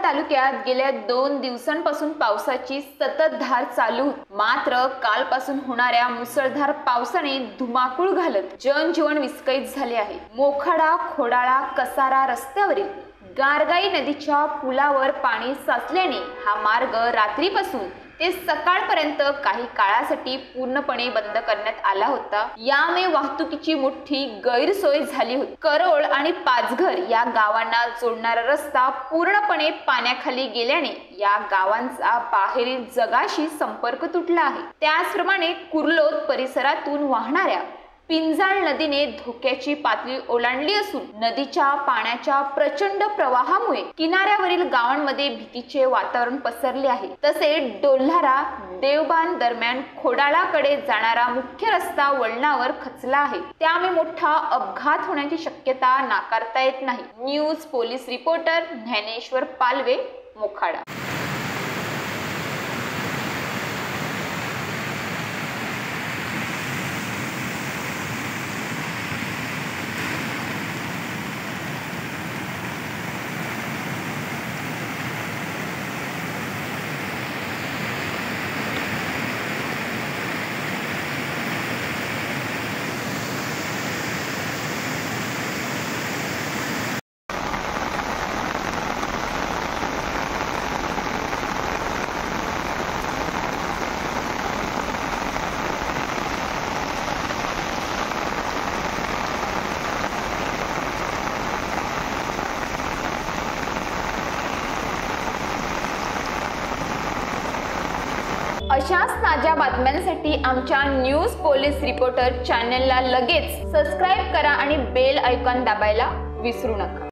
तालुक्यात गेल्या 2 दिवसांपासून पावसाची सततधार चालू, मात्र कालपासून होणाऱ्या मुसळधार पावसाने धुमाकूळ घालत जनजीवन विस्कळीत झाले आहे। मोखाडा खोडाळा कसारा रस्त्यावरील गारगाई नदीच्या पुलावर पाणी साचल्याने हा मार्ग रात्रीपासून ते सकाळपर्यंत काही काळासाठी पूर्णपणे बंद करण्यात आला होता। यामुळे वाहतुकीची मोठी गैरसोय झाली होती। करोळ आणि पाचघर या गावांना जोडणारा रस्ता पूर्णपणे पाण्याखाली गेल्याने या गावांचा बाहेरील जगाशी संपर्क तुटला आहे। त्याचप्रमाणे कुर्लोद परिसरातून वाहणाऱ्या पिंजाळ नदीने धोक्याची पातळी ओलांडली असून नदीच्या पाण्याच्या प्रचंड प्रवाहामुळे किनाऱ्यावरील गावांमध्ये भीतीचे वातावरण पसरले आहे। तसेच डोल्हारा देवबान दरम्यान खोडाळाकडे जाणारा मुख्य रस्ता वळणावर खचला आहे। त्यामुळे मोठा अपघात होण्याची शक्यता नाकारता येत नाही। News police reporter Dnyaneshwar Palve, Mokhada. अशाच ताज्या बातम्यांसाठी आमच्या न्यूज पोलीस रिपोर्टर चॅनलला लगेच सबस्क्राइब करा आणि बेल आयकॉन दाबायला विसरू नका।